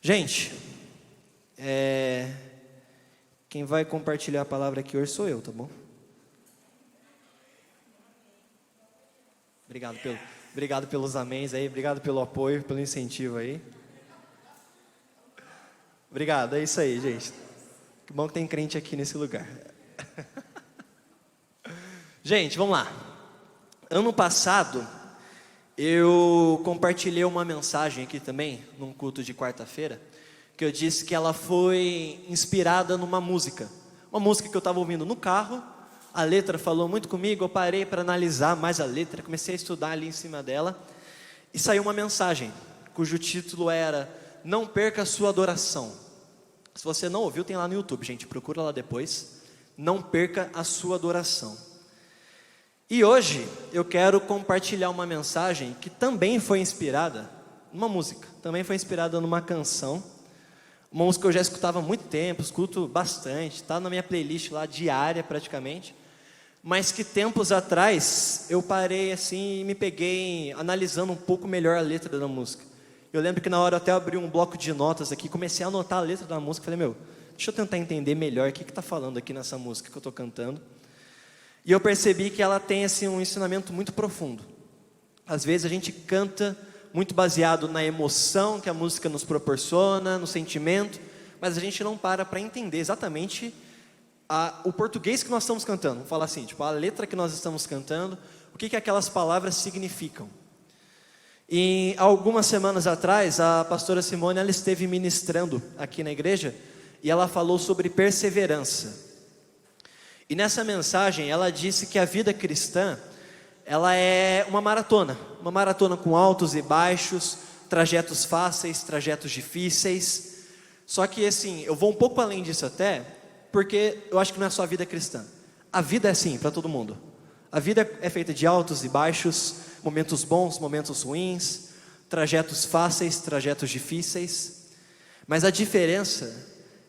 Gente, quem vai compartilhar a palavra aqui hoje sou eu, tá bom? Obrigado pelos améns aí, obrigado pelo apoio, pelo incentivo aí. Obrigado, é isso aí, gente. Que bom que tem crente aqui nesse lugar. Gente, vamos lá. Ano passado, eu compartilhei uma mensagem aqui também, num culto de quarta-feira, que eu disse que ela foi inspirada numa música. Uma música que eu estava ouvindo no carro, a letra falou muito comigo, eu parei para analisar mais a letra, comecei a estudar ali em cima dela, e saiu uma mensagem, cujo título era Não Perca a Sua Adoração. Se você não ouviu, tem lá no YouTube, gente, procura lá depois. Não perca a sua adoração. E hoje eu quero compartilhar uma mensagem que também foi inspirada numa música, também foi inspirada numa canção, uma música que eu já escutava há muito tempo, escuto bastante, está na minha playlist lá diária praticamente, mas que tempos atrás eu parei assim e me peguei analisando um pouco melhor a letra da música. Eu lembro que na hora eu até abri um bloco de notas aqui, comecei a anotar a letra da música, falei, deixa eu tentar entender melhor o que está falando aqui nessa música que eu estou cantando. E eu percebi que ela tem assim, um ensinamento muito profundo. Às vezes a gente canta muito baseado na emoção que a música nos proporciona, no sentimento, mas a gente não para entender exatamente o português que nós estamos cantando. Vamos falar assim, tipo, a letra que nós estamos cantando, o que aquelas palavras significam. E algumas semanas atrás, a pastora Simone, ela esteve ministrando aqui na igreja, e ela falou sobre perseverança. E nessa mensagem, ela disse que a vida cristã, ela é uma maratona com altos e baixos, trajetos fáceis, trajetos difíceis. Só que assim, eu vou um pouco além disso até, porque eu acho que não é só a vida cristã. A vida é assim para todo mundo. A vida é feita de altos e baixos, momentos bons, momentos ruins, trajetos fáceis, trajetos difíceis. Mas a diferença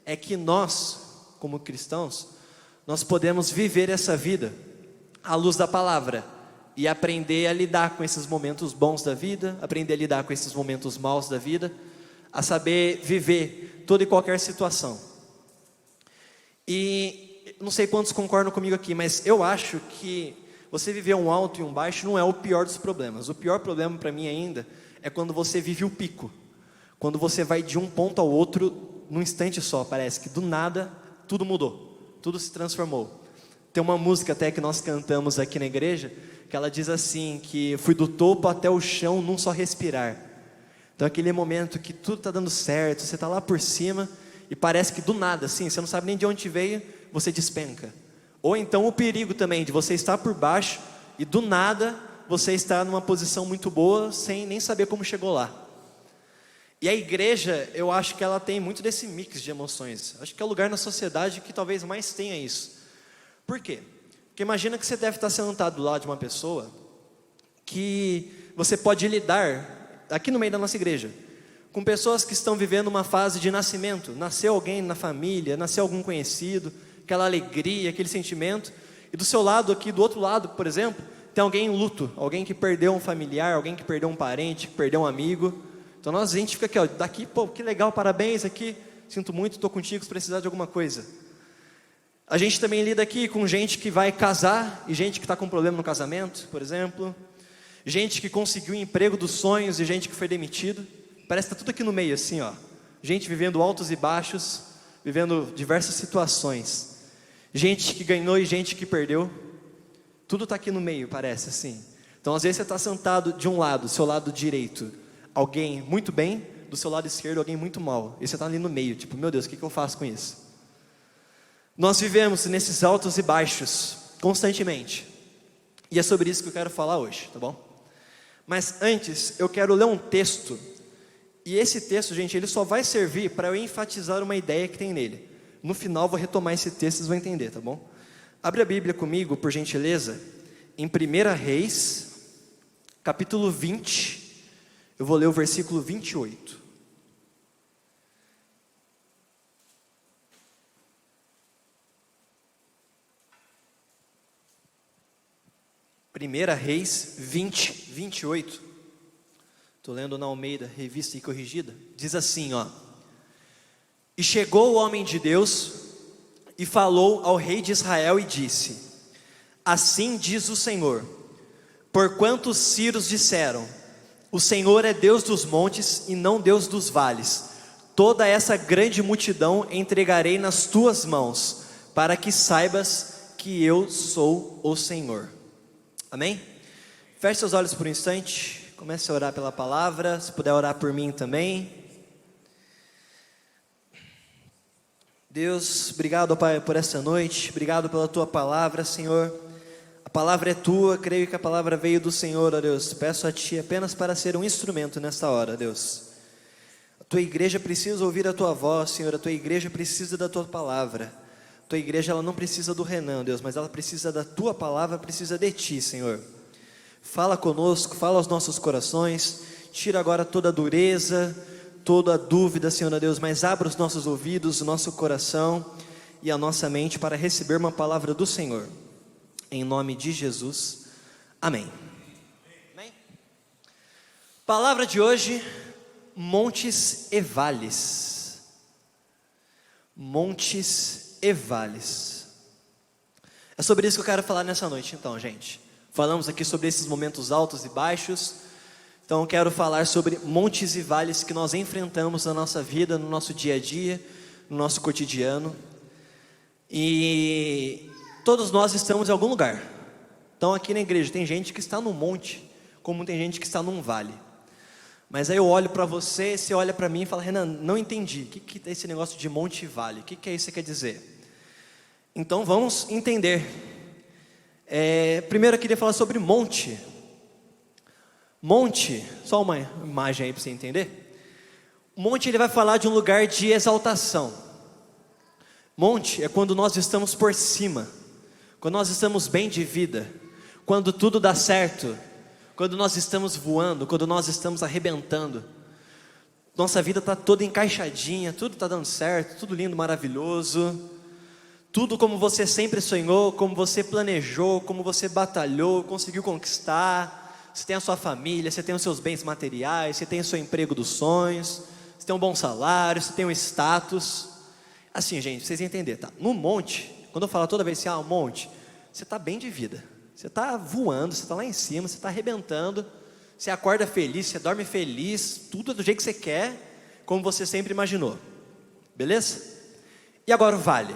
é que nós, como cristãos, nós podemos viver essa vida à luz da palavra e aprender a lidar com esses momentos bons da vida, aprender a lidar com esses momentos maus da vida, a saber viver toda e qualquer situação. E não sei quantos concordam comigo aqui, mas eu acho que você viver um alto e um baixo não é o pior dos problemas. O pior problema para mim ainda é quando você vive o pico, quando você vai de um ponto ao outro num instante só, parece que do nada tudo mudou. Tudo se transformou. Tem uma música até que nós cantamos aqui na igreja, que ela diz assim, que fui do topo até o chão num só respirar. Então aquele momento que tudo está dando certo, você está lá por cima, e parece que do nada, assim, você não sabe nem de onde veio, você despenca. Ou então o perigo também de você estar por baixo, e do nada você está numa posição muito boa, sem nem saber como chegou lá. E a igreja, eu acho que ela tem muito desse mix de emoções. Acho que é o lugar na sociedade que talvez mais tenha isso. Por quê? Porque imagina que você deve estar sentado do lado de uma pessoa que você pode lidar, aqui no meio da nossa igreja, com pessoas que estão vivendo uma fase de nascimento. Nasceu alguém na família, nasceu algum conhecido, aquela alegria, aquele sentimento. E do seu lado aqui, do outro lado, por exemplo, tem alguém em luto, alguém que perdeu um familiar, alguém que perdeu um parente, que perdeu um amigo. Então a gente fica aqui, ó, daqui, pô, que legal, parabéns aqui, sinto muito, estou contigo se precisar de alguma coisa. A gente também lida aqui com gente que vai casar, e gente que está com problema no casamento, por exemplo. Gente que conseguiu o emprego dos sonhos, e gente que foi demitido. Parece que está tudo aqui no meio, assim, ó. Gente vivendo altos e baixos, vivendo diversas situações. Gente que ganhou e gente que perdeu. Tudo está aqui no meio, parece assim. Então às vezes você está sentado de um lado, seu lado direito, alguém muito bem, do seu lado esquerdo alguém muito mal, e você está ali no meio, tipo, meu Deus, o que eu faço com isso? Nós vivemos nesses altos e baixos, constantemente, e é sobre isso que eu quero falar hoje, tá bom? Mas antes, eu quero ler um texto, e esse texto, gente, ele só vai servir para eu enfatizar uma ideia que tem nele. No final, eu vou retomar esse texto, vocês vão entender, tá bom? Abre a Bíblia comigo, por gentileza, em 1 Reis, capítulo 20, eu vou ler o versículo 28. Primeira Reis 20, 28. Estou lendo na Almeida, revista e corrigida. Diz assim, ó. E chegou o homem de Deus e falou ao rei de Israel e disse: assim diz o Senhor, porquanto os sírios disseram: o Senhor é Deus dos montes e não Deus dos vales, toda essa grande multidão entregarei nas tuas mãos, para que saibas que eu sou o Senhor. Amém? Feche seus olhos por um instante, comece a orar pela palavra, se puder orar por mim também. Deus, obrigado, Pai, por essa noite, obrigado pela Tua palavra, Senhor. A palavra é Tua, creio que a palavra veio do Senhor, ó Deus. Peço a Ti apenas para ser um instrumento nesta hora, Deus. A Tua igreja precisa ouvir a Tua voz, Senhor, a Tua igreja precisa da Tua palavra. A Tua igreja, ela não precisa do Renan, Deus, mas ela precisa da Tua palavra, precisa de Ti, Senhor. Fala conosco, fala aos nossos corações, tira agora toda a dureza, toda a dúvida, Senhor Deus, mas abra os nossos ouvidos, o nosso coração e a nossa mente para receber uma palavra do Senhor, em nome de Jesus, amém. Amém. Palavra de hoje, montes e vales. Montes e vales. É sobre isso que eu quero falar nessa noite então, gente. Falamos aqui sobre esses momentos altos e baixos. Então eu quero falar sobre montes e vales que nós enfrentamos na nossa vida, no nosso dia a dia, no nosso cotidiano. E todos nós estamos em algum lugar. Então aqui na igreja tem gente que está num monte, como tem gente que está num vale. Mas aí eu olho para você, você olha para mim e fala: Renan, não entendi, o que é esse negócio de monte e vale? O que é isso que quer dizer? Então vamos entender. Primeiro eu queria falar sobre monte. Monte, só uma imagem aí para você entender. Monte, ele vai falar de um lugar de exaltação. Monte é quando nós estamos por cima, quando nós estamos bem de vida, quando tudo dá certo, quando nós estamos voando, quando nós estamos arrebentando. Nossa vida está toda encaixadinha, tudo está dando certo, tudo lindo, maravilhoso. Tudo como você sempre sonhou, como você planejou, como você batalhou, conseguiu conquistar. Você tem a sua família, você tem os seus bens materiais, você tem o seu emprego dos sonhos, você tem um bom salário, você tem um status. Assim, gente, vocês entenderem, tá? No monte, quando eu falo toda vez assim, um monte, você está bem de vida. Você está voando, você está lá em cima, você está arrebentando, você acorda feliz, você dorme feliz, tudo do jeito que você quer, como você sempre imaginou. Beleza? E agora o vale.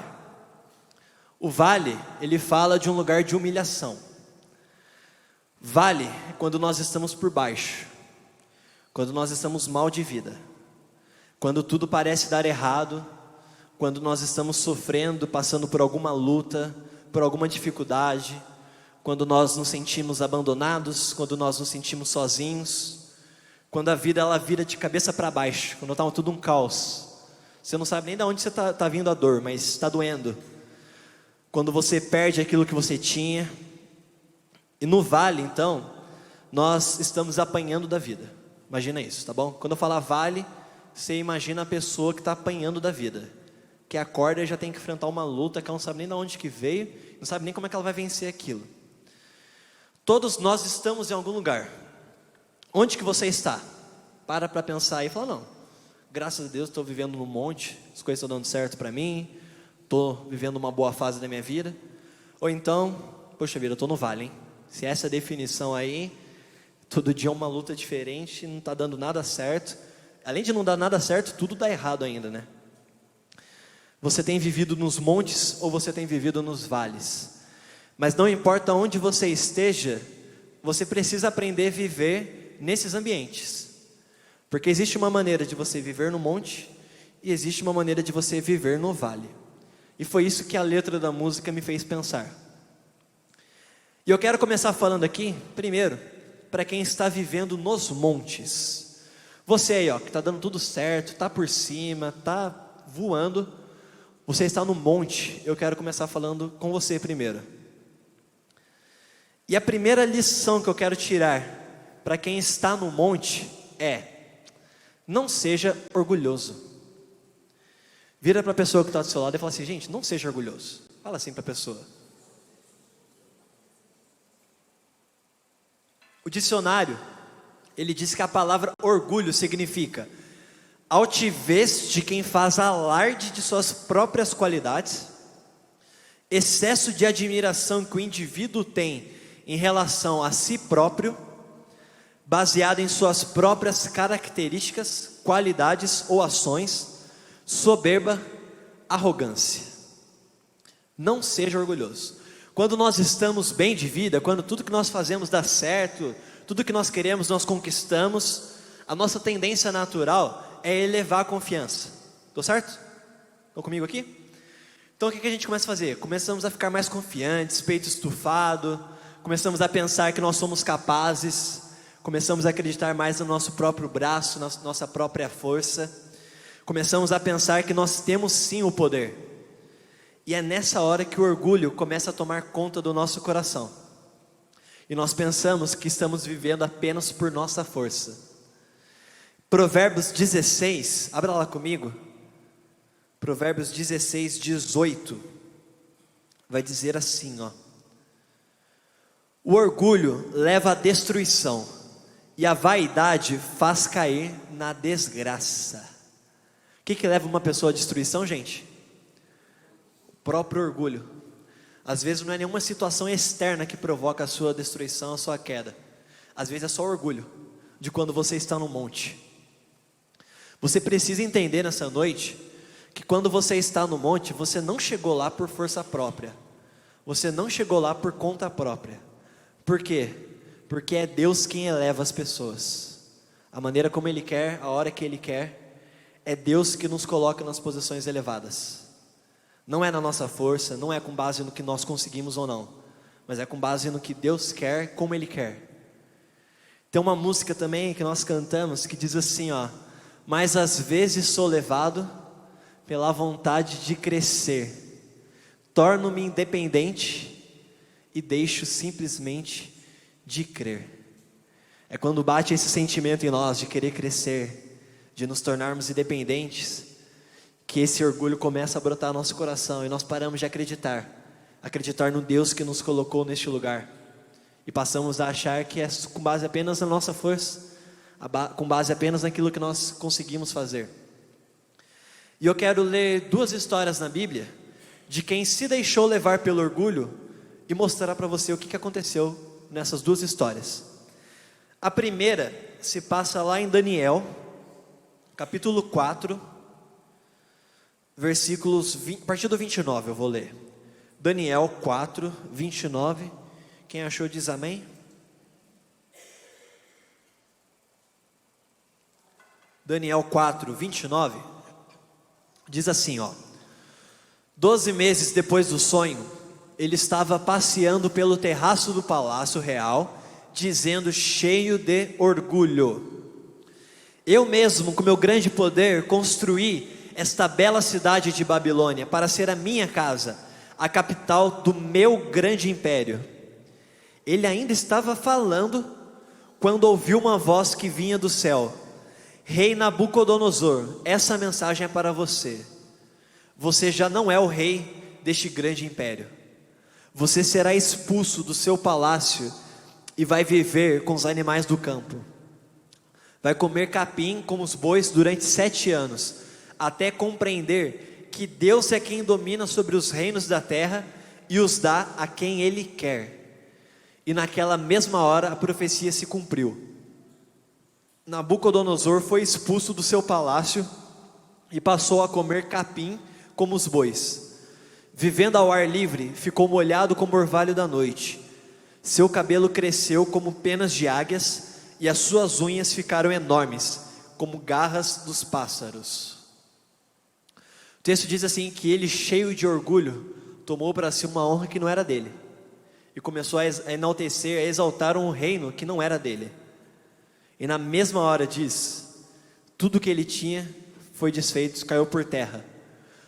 O vale, ele fala de um lugar de humilhação. Vale é quando nós estamos por baixo, quando nós estamos mal de vida, quando tudo parece dar errado, quando nós estamos sofrendo, passando por alguma luta, por alguma dificuldade, quando nós nos sentimos abandonados, quando nós nos sentimos sozinhos, quando a vida ela vira de cabeça para baixo, quando está tudo um caos, você não sabe nem de onde você está vindo a dor, mas está doendo, quando você perde aquilo que você tinha. E no vale, então, nós estamos apanhando da vida. Imagina isso, tá bom? Quando eu falar vale, você imagina a pessoa que está apanhando da vida, que acorda e já tem que enfrentar uma luta, que ela não sabe nem de onde que veio, não sabe nem como é que ela vai vencer aquilo. Todos nós estamos em algum lugar. Onde que você está? Para pensar aí e fala: não, graças a Deus estou vivendo num monte, as coisas estão dando certo para mim, estou vivendo uma boa fase da minha vida. Ou então, poxa vida, eu estou no vale, hein? Se essa é a definição aí, todo dia é uma luta diferente, não está dando nada certo. Além de não dar nada certo, tudo dá errado ainda, né? Você tem vivido nos montes ou você tem vivido nos vales? Mas não importa onde você esteja, você precisa aprender a viver nesses ambientes. Porque existe uma maneira de você viver no monte e existe uma maneira de você viver no vale. E foi isso que a letra da música me fez pensar. E eu quero começar falando aqui, primeiro, para quem está vivendo nos montes. Você aí, ó, que está dando tudo certo, está por cima, está voando, você está no monte. Eu quero começar falando com você primeiro. E a primeira lição que eu quero tirar para quem está no monte é: não seja orgulhoso. Vira para a pessoa que está do seu lado e fala assim: gente, não seja orgulhoso. Fala assim para a pessoa. O dicionário, ele diz que a palavra orgulho significa altivez de quem faz alarde de suas próprias qualidades, excesso de admiração que o indivíduo tem em relação a si próprio, baseado em suas próprias características, qualidades ou ações, soberba, arrogância. Não seja orgulhoso. Quando nós estamos bem de vida, quando tudo que nós fazemos dá certo, tudo que nós queremos nós conquistamos, a nossa tendência natural é elevar a confiança. Estou certo? Estão comigo aqui? Então o que a gente começa a fazer? Começamos a ficar mais confiantes, peito estufado, começamos a pensar que nós somos capazes, começamos a acreditar mais no nosso próprio braço, na nossa própria força, começamos a pensar que nós temos sim o poder. E é nessa hora que o orgulho começa a tomar conta do nosso coração. E nós pensamos que estamos vivendo apenas por nossa força. Provérbios 16, abra lá comigo. Provérbios 16, 18. Vai dizer assim, ó. O orgulho leva à destruição, e a vaidade faz cair na desgraça. O que leva uma pessoa à destruição, gente? O próprio orgulho. Às vezes não é nenhuma situação externa que provoca a sua destruição, a sua queda. Às vezes é só orgulho, de quando você está no monte. Você precisa entender nessa noite, que quando você está no monte, você não chegou lá por força própria. Você não chegou lá por conta própria. Por quê? Porque é Deus quem eleva as pessoas. A maneira como Ele quer, a hora que Ele quer, é Deus que nos coloca nas posições elevadas. Não é na nossa força, não é com base no que nós conseguimos ou não, mas é com base no que Deus quer, como Ele quer. Tem uma música também que nós cantamos que diz assim, ó: mas às vezes sou levado pela vontade de crescer, torno-me independente e deixo simplesmente de crer. É quando bate esse sentimento em nós de querer crescer, de nos tornarmos independentes, que esse orgulho começa a brotar no nosso coração e nós paramos de acreditar no Deus que nos colocou neste lugar, e passamos a achar que é com base apenas na nossa força, com base apenas naquilo que nós conseguimos fazer. E eu quero ler duas histórias na Bíblia de quem se deixou levar pelo orgulho e mostrar para você o que aconteceu nessas duas histórias. A primeira se passa lá em Daniel, capítulo 4, versículos 20, a partir do 29 eu vou ler. Daniel 4, 29. Quem achou diz amém. Daniel 4, 29, diz assim, ó: 12 meses depois do sonho, ele estava passeando pelo terraço do palácio real, dizendo cheio de orgulho: eu mesmo, com meu grande poder, construí esta bela cidade de Babilônia para ser a minha casa, a capital do meu grande império. Ele ainda estava falando quando ouviu uma voz que vinha do céu: Rei Nabucodonosor, essa mensagem é para você. Você já não é o rei deste grande império. Você será expulso do seu palácio e vai viver com os animais do campo. Vai comer capim como os bois durante 7 anos, até compreender que Deus é quem domina sobre os reinos da terra e os dá a quem Ele quer. E naquela mesma hora a profecia se cumpriu. Nabucodonosor foi expulso do seu palácio e passou a comer capim como os bois. Vivendo ao ar livre, ficou molhado como orvalho da noite. Seu cabelo cresceu como penas de águias e as suas unhas ficaram enormes, como garras dos pássaros. O texto diz assim que ele, cheio de orgulho, tomou para si uma honra que não era dele e começou a enaltecer, a exaltar um reino que não era dele. E na mesma hora diz, tudo que ele tinha foi desfeito, caiu por terra.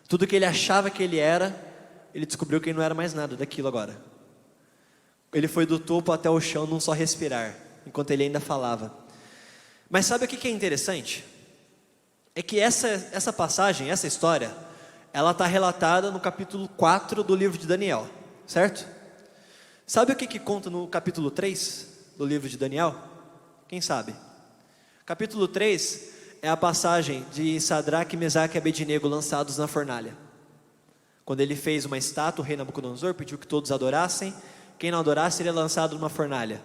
Tudo que ele achava que ele era, ele descobriu que ele não era mais nada daquilo agora. Ele foi do topo até o chão num só respirar, enquanto ele ainda falava. Mas sabe o que é interessante? É que essa passagem, essa história, ela está relatada no capítulo 4 do livro de Daniel, certo? Sabe o que conta no capítulo 3 do livro de Daniel? Quem sabe? Capítulo 3 é a passagem de Sadraque, Mesaque e Abednego lançados na fornalha. Quando ele fez uma estátua, o rei Nabucodonosor pediu que todos adorassem. Quem não adorasse seria lançado numa fornalha.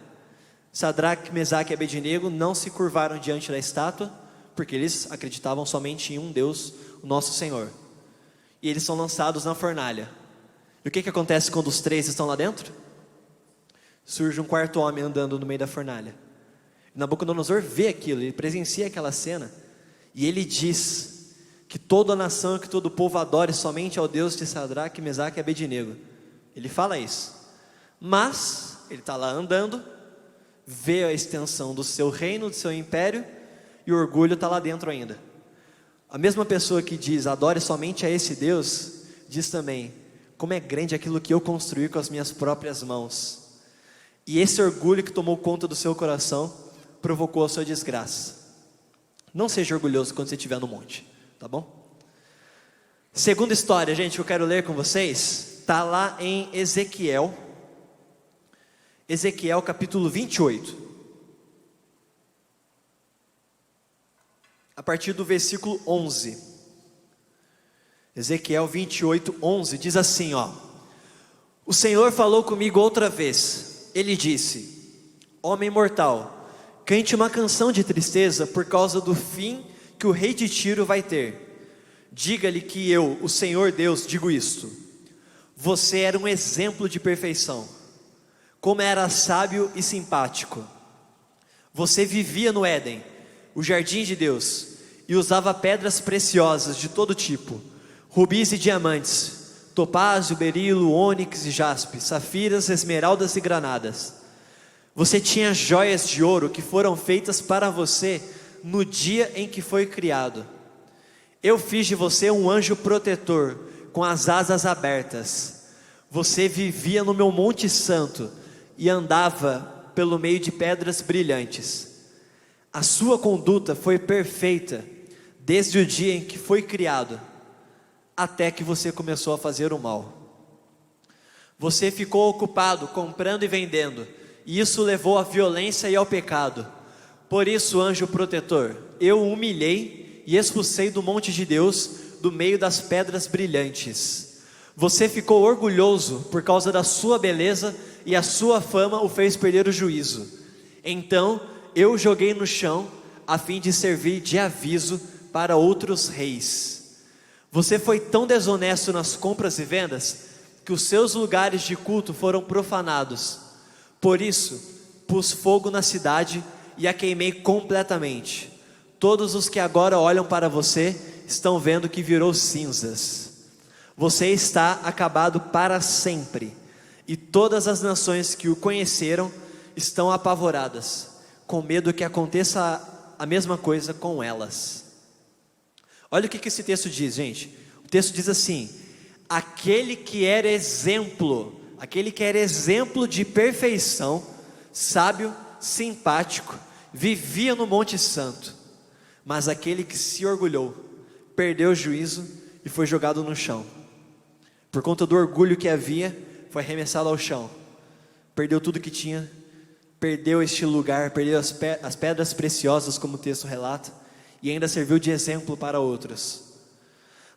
Sadraque, Mesaque e Abednego não se curvaram diante da estátua, porque eles acreditavam somente em um Deus, o nosso Senhor. E eles são lançados na fornalha. E o que acontece quando os três estão lá dentro? Surge um quarto homem andando no meio da fornalha. Nabucodonosor vê aquilo, ele presencia aquela cena, e ele diz que toda a nação, que todo o povo adore somente ao Deus de Sadraque, Mesaque e Abednego. Ele fala isso, mas ele está lá andando, vê a extensão do seu reino, do seu império, e o orgulho está lá dentro ainda. A mesma pessoa que diz, adore somente a esse Deus, diz também, como é grande aquilo que eu construí com as minhas próprias mãos. E esse orgulho que tomou conta do seu coração, provocou a sua desgraça. Não seja orgulhoso quando você estiver no monte, tá bom? Segunda história, gente, que eu quero ler com vocês, está lá em Ezequiel capítulo 28. A partir do versículo 11. Ezequiel 28, 11, diz assim, ó: o Senhor falou comigo outra vez. Ele disse: homem mortal, cante uma canção de tristeza por causa do fim que o rei de Tiro vai ter. Diga-lhe que eu, o Senhor Deus, digo isto: você era um exemplo de perfeição, como era sábio e simpático. Você vivia no Éden, o jardim de Deus, e usava pedras preciosas de todo tipo, rubis e diamantes, topázio, berilo, ônix e jaspe, safiras, esmeraldas e granadas. Você tinha joias de ouro que foram feitas para você no dia em que foi criado. Eu fiz de você um anjo protetor, com as asas abertas. Você vivia no meu monte santo e andava pelo meio de pedras brilhantes. A sua conduta foi perfeita desde o dia em que foi criado, até que você começou a fazer o mal. Você ficou ocupado comprando e vendendo, e isso levou à violência e ao pecado. Por isso, anjo protetor, eu o humilhei e expulsei do monte de Deus, do meio das pedras brilhantes. Você ficou orgulhoso por causa da sua beleza, e a sua fama o fez perder o juízo. Então eu o joguei no chão, a fim de servir de aviso para outros reis. Você foi tão desonesto nas compras e vendas, que os seus lugares de culto foram profanados. Por isso, pus fogo na cidade e a queimei completamente. Todos os que agora olham para você estão vendo que virou cinzas. Você está acabado para sempre, e todas as nações que o conheceram estão apavoradas, com medo que aconteça a mesma coisa com elas. Olha o que esse texto diz, gente. O texto diz assim: aquele que era exemplo de perfeição, sábio, simpático, vivia no Monte Santo, mas aquele que se orgulhou, perdeu o juízo e foi jogado no chão. Por conta do orgulho que havia, foi arremessado ao chão, perdeu tudo que tinha, perdeu este lugar, perdeu as pedras preciosas, como o texto relata, e ainda serviu de exemplo para outros.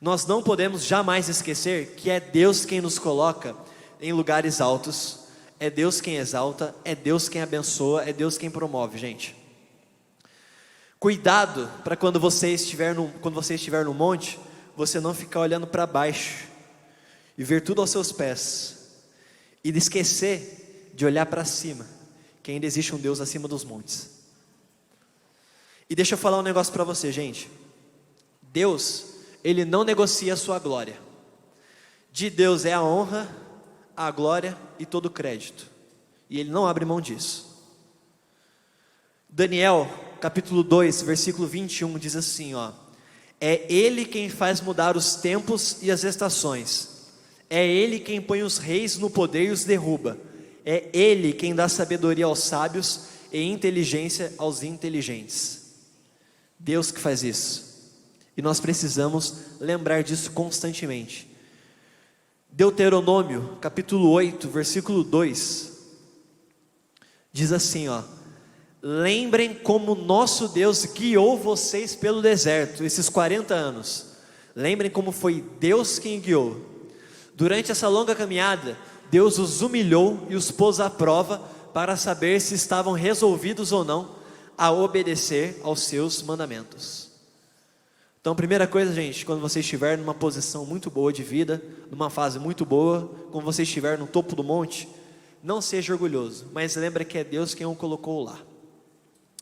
Nós não podemos jamais esquecer que é Deus quem nos coloca em lugares altos, é Deus quem exalta, é Deus quem abençoa, é Deus quem promove, gente. Cuidado para quando você estiver no monte, você não ficar olhando para baixo e ver tudo aos seus pés, e esquecer de olhar para cima, que ainda existe um Deus acima dos montes. E deixa eu falar um negócio para você, gente. Deus, Ele não negocia a sua glória. De Deus é a honra, a glória e todo o crédito, e Ele não abre mão disso. Daniel capítulo 2, versículo 21 diz assim, ó: é Ele quem faz mudar os tempos e as estações, é Ele quem põe os reis no poder e os derruba, é Ele quem dá sabedoria aos sábios e inteligência aos inteligentes. Deus que faz isso, e nós precisamos lembrar disso constantemente. Deuteronômio capítulo 8, versículo 2 diz assim, ó: lembrem como nosso Deus guiou vocês pelo deserto, esses 40 anos. Lembrem como foi Deus quem guiou. Durante essa longa caminhada, Deus os humilhou e os pôs à prova para saber se estavam resolvidos ou não a obedecer aos seus mandamentos. Então, primeira coisa, gente, quando você estiver numa posição muito boa de vida, numa fase muito boa, quando você estiver no topo do monte, não seja orgulhoso, mas lembre que é Deus quem o colocou lá.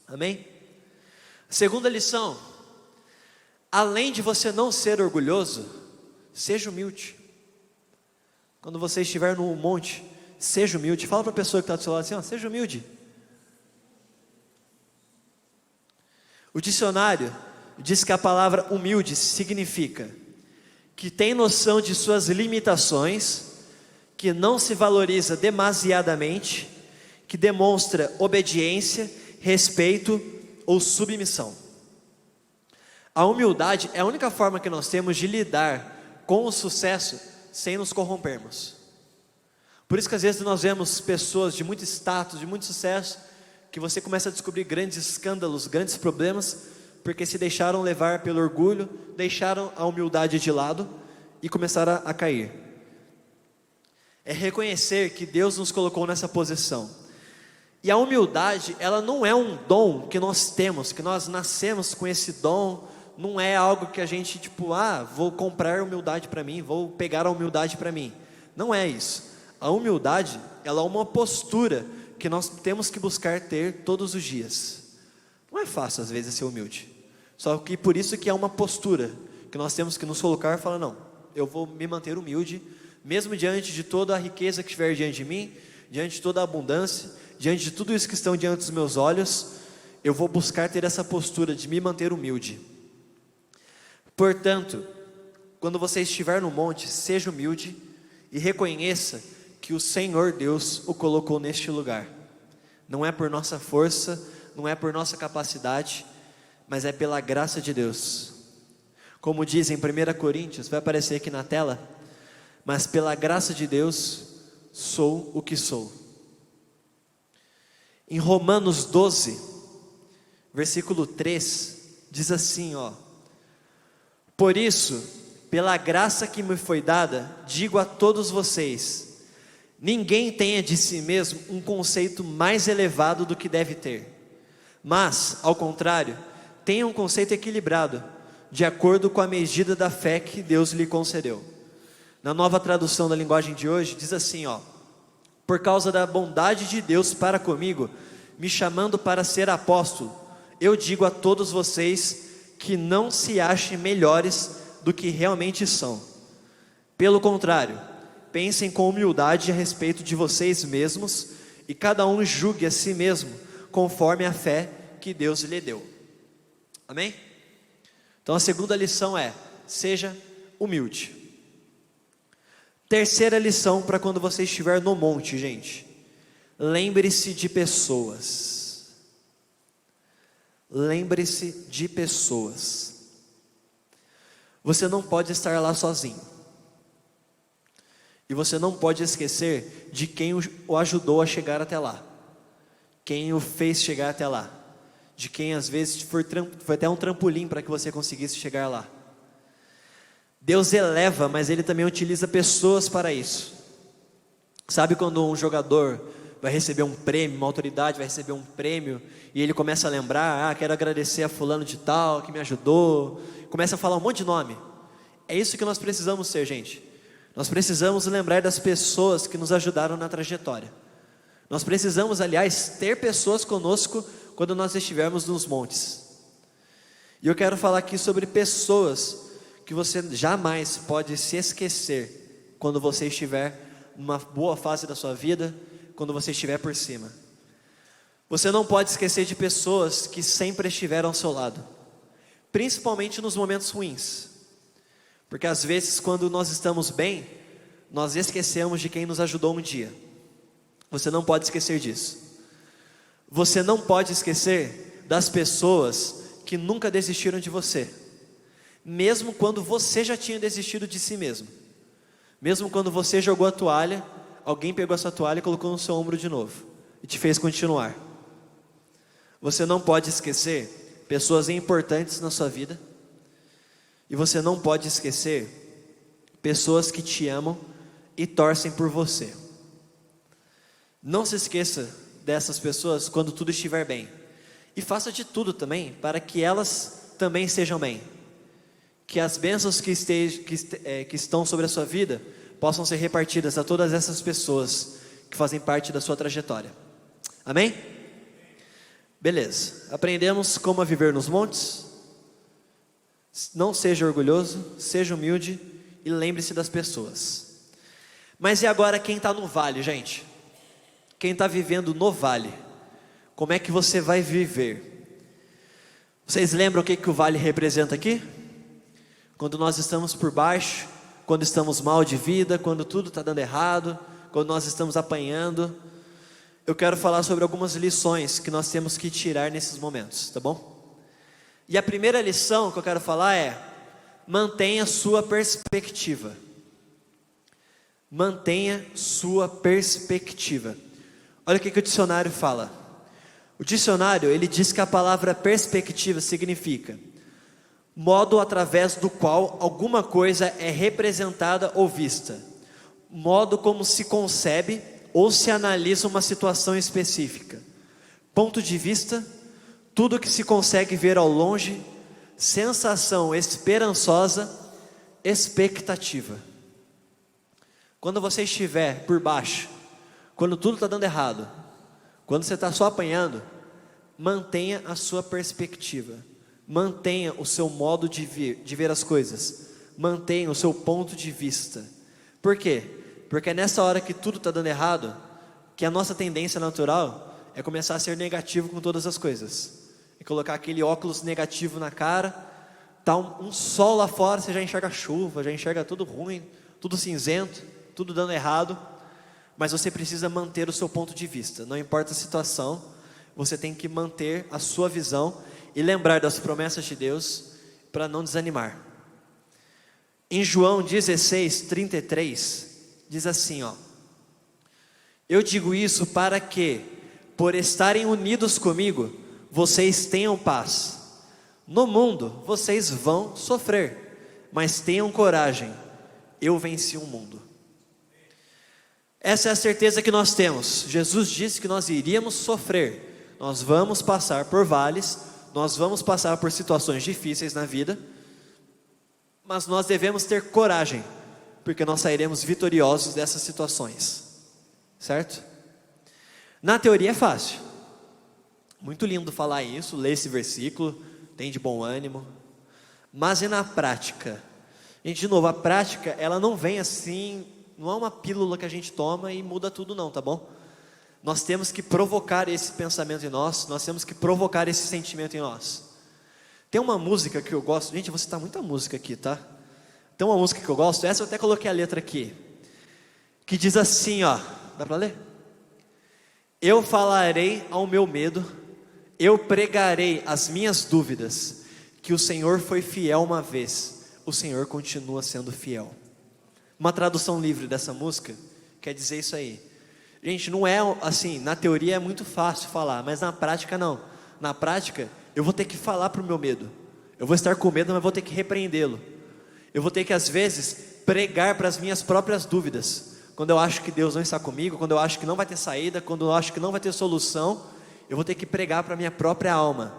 Amém? Segunda lição: além de você não ser orgulhoso, seja humilde. Quando você estiver no monte, seja humilde. Fala para a pessoa que está do seu lado assim, ó, seja humilde. O dicionário diz que a palavra humilde significa que tem noção de suas limitações, que não se valoriza demasiadamente, que demonstra obediência, respeito ou submissão. A humildade é a única forma que nós temos de lidar com o sucesso sem nos corrompermos. Por isso que às vezes nós vemos pessoas de muito status, de muito sucesso, que você começa a descobrir grandes escândalos, grandes problemas, porque se deixaram levar pelo orgulho, deixaram a humildade de lado e começaram a cair. É reconhecer que Deus nos colocou nessa posição. E a humildade, ela não é um dom que nós temos, que nós nascemos com esse dom, não é algo que a gente vou comprar humildade para mim, vou pegar a humildade para mim. Não é isso. A humildade, ela é uma postura que nós temos que buscar ter todos os dias. Não é fácil às vezes ser humilde. Só que por isso que é uma postura que nós temos que nos colocar e falar, não, eu vou me manter humilde, mesmo diante de toda a riqueza que estiver diante de mim, diante de toda a abundância, diante de tudo isso que estão diante dos meus olhos, eu vou buscar ter essa postura de me manter humilde. Portanto, quando você estiver no monte, seja humilde e reconheça que o Senhor Deus o colocou neste lugar. Não é por nossa força, não é por nossa capacidade, mas é pela graça de Deus. Como diz em 1 Coríntios, vai aparecer aqui na tela, mas pela graça de Deus sou o que sou. Em Romanos 12, versículo 3, diz assim, por isso, pela graça que me foi dada, digo a todos vocês, ninguém tenha de si mesmo um conceito mais elevado do que deve ter, mas, ao contrário, tenha um conceito equilibrado, de acordo com a medida da fé que Deus lhe concedeu. Na nova tradução da linguagem de hoje, diz assim, por causa da bondade de Deus para comigo, me chamando para ser apóstolo, eu digo a todos vocês que não se achem melhores do que realmente são. Pelo contrário, pensem com humildade a respeito de vocês mesmos e cada um julgue a si mesmo conforme a fé que Deus lhe deu. Amém? Então a segunda lição é, seja humilde. Terceira lição para quando você estiver no monte, gente. Lembre-se de pessoas. Lembre-se de pessoas. Você não pode estar lá sozinho. E você não pode esquecer de quem o ajudou a chegar até lá. Quem o fez chegar até lá. De quem às vezes foi até um trampolim para que você conseguisse chegar lá. Deus eleva, mas Ele também utiliza pessoas para isso. Sabe quando um jogador vai receber um prêmio, uma autoridade vai receber um prêmio, e ele começa a lembrar, quero agradecer a fulano de tal, que me ajudou, começa a falar um monte de nome. É isso que nós precisamos ser, gente. Nós precisamos lembrar das pessoas que nos ajudaram na trajetória. Nós precisamos, aliás, ter pessoas conosco quando nós estivermos nos montes. E eu quero falar aqui sobre pessoas que você jamais pode se esquecer quando você estiver numa boa fase da sua vida, quando você estiver por cima. Você não pode esquecer de pessoas que sempre estiveram ao seu lado, principalmente nos momentos ruins, porque às vezes quando nós estamos bem, nós esquecemos de quem nos ajudou um dia. Você não pode esquecer disso. Você não pode esquecer das pessoas que nunca desistiram de você, mesmo quando você já tinha desistido de si mesmo. Mesmo quando você jogou a toalha, alguém pegou a sua toalha e colocou no seu ombro de novo e te fez continuar. Você não pode esquecer pessoas importantes na sua vida. E você não pode esquecer pessoas que te amam e torcem por você. Não se esqueça dessas pessoas quando tudo estiver bem. E faça de tudo também para que elas também estejam bem. Que as bênçãos que estão sobre a sua vida possam ser repartidas a todas essas pessoas que fazem parte da sua trajetória. Amém? Beleza. Aprendemos como a viver nos montes. Não seja orgulhoso, seja humilde e lembre-se das pessoas. Mas e agora quem está no vale, gente? Quem está vivendo no vale? Como é que você vai viver? Vocês lembram o que o vale representa aqui? Quando nós estamos por baixo, quando estamos mal de vida, quando tudo está dando errado, quando nós estamos apanhando. Eu quero falar sobre algumas lições que nós temos que tirar nesses momentos, tá bom? E a primeira lição que eu quero falar é: mantenha sua perspectiva. Mantenha sua perspectiva. Olha o que o dicionário fala. O dicionário, ele diz que a palavra perspectiva significa modo através do qual alguma coisa é representada ou vista, modo como se concebe ou se analisa uma situação específica, ponto de vista, tudo que se consegue ver ao longe, sensação esperançosa, expectativa. Quando você estiver por baixo, quando tudo está dando errado, quando você está só apanhando, mantenha a sua perspectiva, mantenha o seu modo de ver as coisas, mantenha o seu ponto de vista. Por quê? Porque é nessa hora que tudo está dando errado, que a nossa tendência natural é começar a ser negativo com todas as coisas, e colocar aquele óculos negativo na cara. Tá um sol lá fora, você já enxerga chuva, já enxerga tudo ruim, tudo cinzento, tudo dando errado. Mas você precisa manter o seu ponto de vista, não importa a situação, você tem que manter a sua visão e lembrar das promessas de Deus para não desanimar. Em João 16:33 diz assim, ó: eu digo isso para que, por estarem unidos comigo, vocês tenham paz. No mundo vocês vão sofrer, mas tenham coragem, eu venci o mundo. Essa é a certeza que nós temos. Jesus disse que nós iríamos sofrer, nós vamos passar por vales, nós vamos passar por situações difíceis na vida, mas nós devemos ter coragem, porque nós sairemos vitoriosos dessas situações, certo? Na teoria é fácil, muito lindo falar isso, ler esse versículo, tem de bom ânimo, mas e na prática? Gente, de novo, a prática, ela não vem assim, não é uma pílula que a gente toma e muda tudo não, tá bom? Nós temos que provocar esse pensamento em nós temos que provocar esse sentimento em nós. Tem uma música que eu gosto, gente, você tá muita música aqui, tá? Tem uma música que eu gosto, essa eu até coloquei a letra aqui, que diz assim, ó, dá pra ler? Eu falarei ao meu medo, eu pregarei as minhas dúvidas, que o Senhor foi fiel uma vez, o Senhor continua sendo fiel. Uma tradução livre dessa música quer dizer isso aí. Gente, não é assim, na teoria é muito fácil falar, mas na prática não. Na prática, eu vou ter que falar para o meu medo. Eu vou estar com medo, mas vou ter que repreendê-lo. Eu vou ter que, às vezes, pregar para as minhas próprias dúvidas. Quando eu acho que Deus não está comigo, quando eu acho que não vai ter saída, quando eu acho que não vai ter solução, eu vou ter que pregar para a minha própria alma.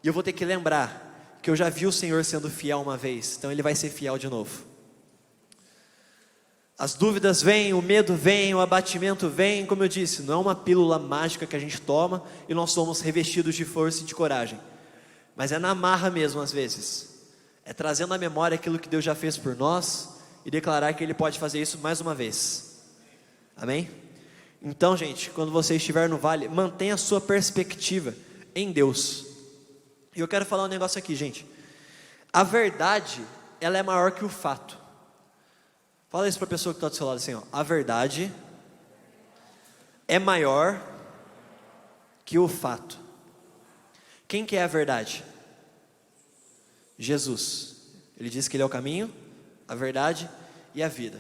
E eu vou ter que lembrar que eu já vi o Senhor sendo fiel uma vez, então Ele vai ser fiel de novo. As dúvidas vêm, o medo vem, o abatimento vem, como eu disse, não é uma pílula mágica que a gente toma e nós somos revestidos de força e de coragem, mas é na marra mesmo às vezes, é trazendo à memória aquilo que Deus já fez por nós e declarar que Ele pode fazer isso mais uma vez, amém? Então gente, quando você estiver no vale, mantenha a sua perspectiva em Deus. E eu quero falar um negócio aqui, gente, a verdade, ela é maior que o fato. Fala isso para a pessoa que está do seu lado assim, ó. A verdade é maior que o fato. Quem que é a verdade? Jesus. Ele diz que Ele é o caminho, a verdade e a vida.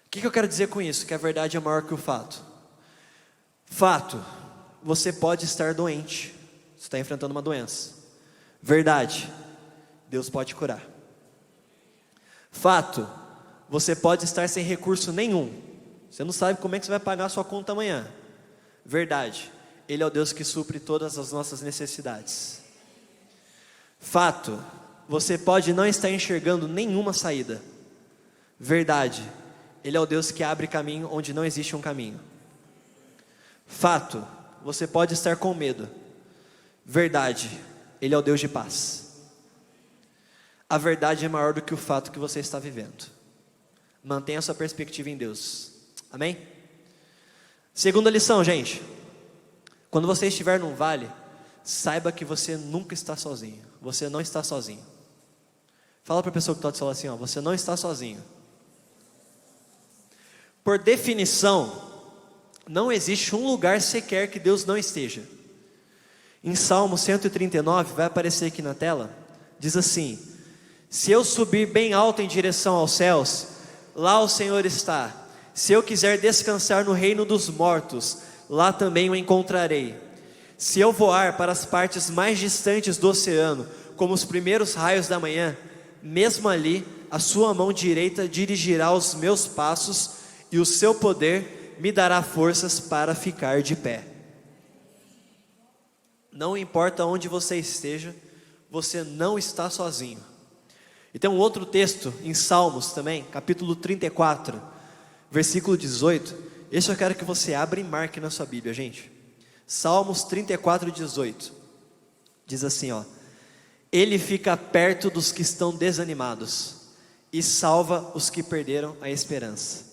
O que eu quero dizer com isso? Que a verdade é maior que o fato. Fato. você pode estar doente. Você está enfrentando uma doença. Verdade, Deus pode curar. Fato, você pode estar sem recurso nenhum. Você não sabe como é que você vai pagar a sua conta amanhã. Verdade, Ele é o Deus que supre todas as nossas necessidades. Fato, você pode não estar enxergando nenhuma saída. Verdade, Ele é o Deus que abre caminho onde não existe um caminho. Fato, você pode estar com medo. Verdade, Ele é o Deus de paz. A verdade é maior do que o fato que você está vivendo. Mantenha a sua perspectiva em Deus. Amém? Segunda lição, gente. Quando você estiver num vale, saiba que você nunca está sozinho. Você não está sozinho. Fala para a pessoa que está do seu lado assim, ó, você não está sozinho. Por definição, não existe um lugar sequer que Deus não esteja. Em Salmo 139, vai aparecer aqui na tela, diz assim: se eu subir bem alto em direção aos céus, lá o Senhor está. Se eu quiser descansar no reino dos mortos, lá também o encontrarei. Se eu voar para as partes mais distantes do oceano, como os primeiros raios da manhã, mesmo ali, a sua mão direita dirigirá os meus passos, e o seu poder me dará forças para ficar de pé. Não importa onde você esteja, você não está sozinho. E tem um outro texto em Salmos também, capítulo 34, versículo 18. Esse eu quero que você abra e marque na sua Bíblia, gente. Salmos 34, 18. Diz assim, ó: Ele fica perto dos que estão desanimados e salva os que perderam a esperança.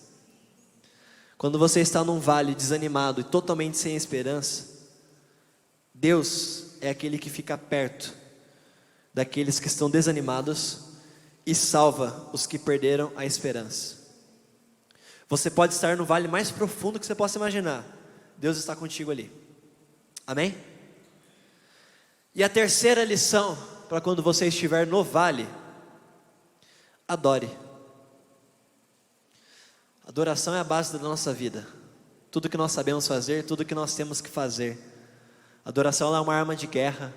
Quando você está num vale desanimado e totalmente sem esperança, Deus é aquele que fica perto daqueles que estão desanimados e salva os que perderam a esperança. Você pode estar no vale mais profundo que você possa imaginar, Deus está contigo ali. Amém? E a terceira lição para quando você estiver no vale: adore. Adoração é a base da nossa vida. Tudo que nós sabemos fazer, tudo que nós temos que fazer. Adoração, ela é uma arma de guerra.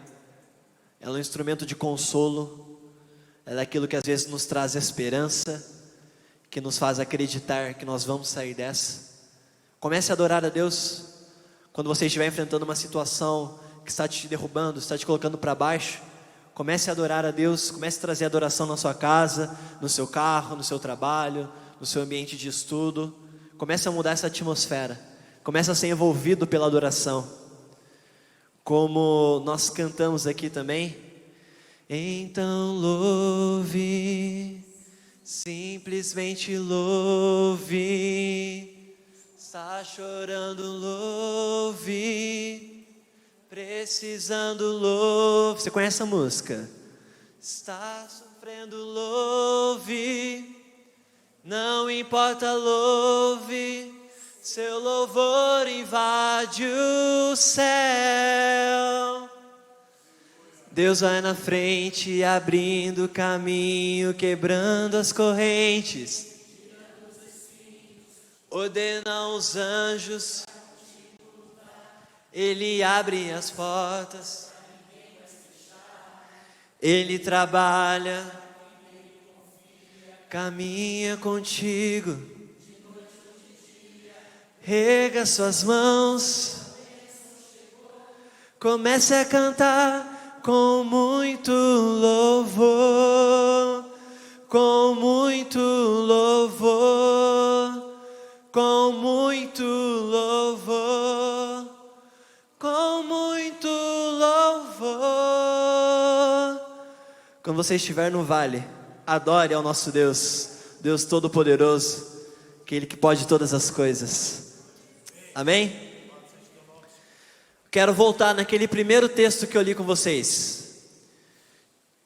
Ela é um instrumento de consolo. Ela é aquilo que às vezes nos traz esperança, que nos faz acreditar que nós vamos sair dessa. Comece a adorar a Deus. Quando você estiver enfrentando uma situação que está te derrubando, está te colocando para baixo, comece a adorar a Deus. Comece a trazer adoração na sua casa, no seu carro, no seu trabalho, no seu ambiente de estudo. Comece a mudar essa atmosfera. Comece a ser envolvido pela adoração. Como nós cantamos aqui também: então louve, simplesmente louve. Está chorando, louve. Precisando, louve. Você conhece essa música? Está sofrendo, louve. Não importa, louve. Seu louvor invade o céu. Deus vai na frente, abrindo caminho, quebrando as correntes. Ordena os anjos, Ele abre as portas. Ele trabalha, caminha contigo. Rega suas mãos, comece a cantar com muito louvor, com muito louvor, com muito louvor, com muito louvor. Quando você estiver no vale, adore ao nosso Deus, Deus Todo-Poderoso, aquele que pode todas as coisas. Amém? Quero voltar naquele primeiro texto que eu li com vocês.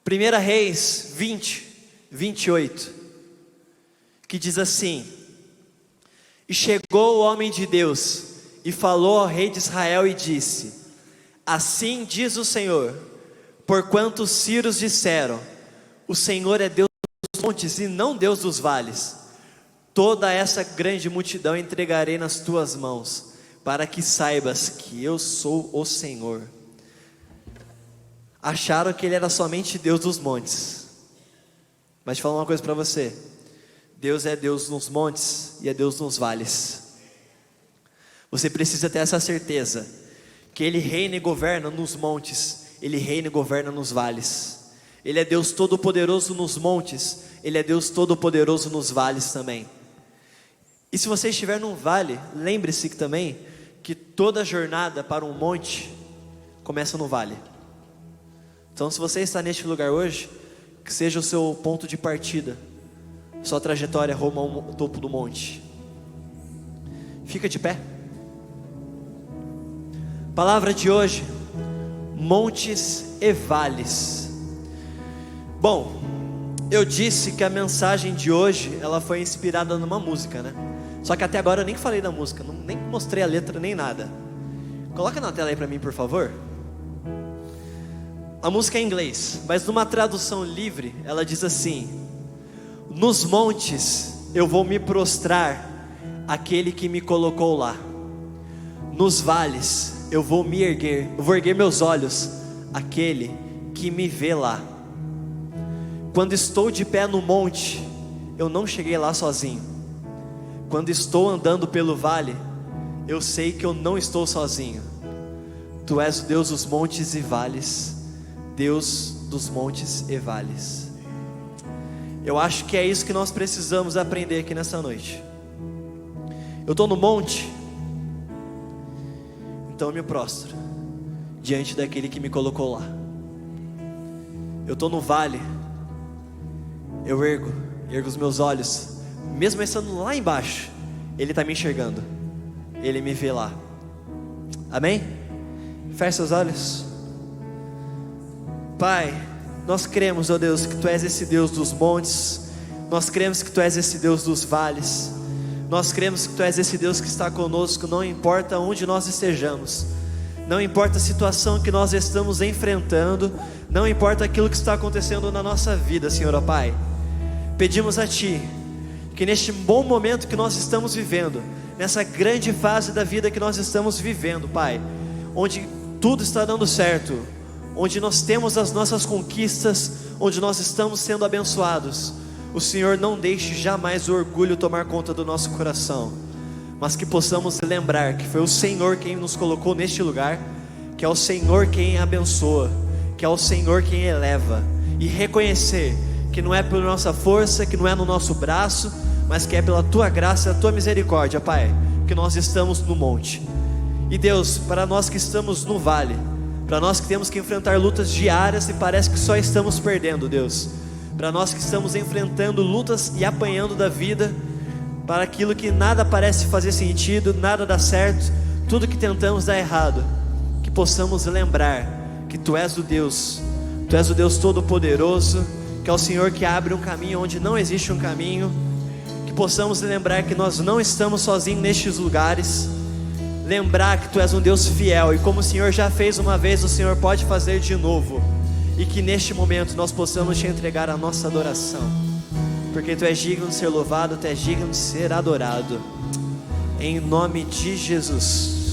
1 Reis 20, 28. Que diz assim: E chegou o homem de Deus e falou ao rei de Israel e disse: Assim diz o Senhor, porquanto os sírios disseram: O Senhor é Deus dos montes e não Deus dos vales. Toda essa grande multidão entregarei nas tuas mãos, para que saibas que eu sou o Senhor. Acharam que ele era somente Deus dos montes, mas deixa eu falar uma coisa para você: Deus é Deus nos montes e é Deus nos vales. Você precisa ter essa certeza, que Ele reina e governa nos montes, Ele reina e governa nos vales. Ele é Deus todo-poderoso nos montes, Ele é Deus todo-poderoso nos vales também. E se você estiver num vale, lembre-se também que toda jornada para um monte começa no vale. Então, se você está neste lugar hoje, que seja o seu ponto de partida, sua trajetória rumo ao topo do monte. Fica de pé. Palavra de hoje: montes e vales. Bom, eu disse que a mensagem de hoje, ela foi inspirada numa música, né? Só que até agora eu nem falei da música, nem mostrei a letra nem nada. Coloca na tela aí pra mim, por favor. A música é em inglês, mas numa tradução livre, ela diz assim: nos montes eu vou me prostrar àquele que me colocou lá. Nos vales eu vou me erguer, eu vou erguer meus olhos àquele que me vê lá. Quando estou de pé no monte, eu não cheguei lá sozinho. Quando estou andando pelo vale, eu sei que eu não estou sozinho. Tu és o Deus dos montes e vales, Deus dos montes e vales. Eu acho que é isso que nós precisamos aprender aqui nessa noite. Eu estou no monte, então eu me prostro diante daquele que me colocou lá. Eu estou no vale, eu ergo os meus olhos, mesmo estando lá embaixo, Ele está me enxergando, Ele me vê lá. Amém? Feche seus olhos. Pai, nós cremos, ó Deus, que Tu és esse Deus dos montes, nós cremos que Tu és esse Deus dos vales, nós cremos que Tu és esse Deus que está conosco, não importa onde nós estejamos, não importa a situação que nós estamos enfrentando, não importa aquilo que está acontecendo na nossa vida, Senhor, ó Pai. Pedimos a Ti, que neste bom momento que nós estamos vivendo, nessa grande fase da vida que nós estamos vivendo, Pai, onde tudo está dando certo, onde nós temos as nossas conquistas, onde nós estamos sendo abençoados, o Senhor não deixe jamais o orgulho tomar conta do nosso coração, mas que possamos lembrar que foi o Senhor quem nos colocou neste lugar, que é o Senhor quem abençoa, que é o Senhor quem eleva, e reconhecer que não é pela nossa força, que não é no nosso braço, mas que é pela Tua graça e a Tua misericórdia, Pai, que nós estamos no monte. E Deus, para nós que estamos no vale, para nós que temos que enfrentar lutas diárias e parece que só estamos perdendo, Deus, para nós que estamos enfrentando lutas e apanhando da vida, para aquilo que nada parece fazer sentido, nada dá certo, tudo que tentamos dá errado, que possamos lembrar que Tu és o Deus Todo-Poderoso, que é o Senhor que abre um caminho onde não existe um caminho, que possamos lembrar que nós não estamos sozinhos nestes lugares, lembrar que Tu és um Deus fiel, e como o Senhor já fez uma vez, o Senhor pode fazer de novo, e que neste momento nós possamos Te entregar a nossa adoração, porque Tu és digno de ser louvado, Tu és digno de ser adorado, em nome de Jesus.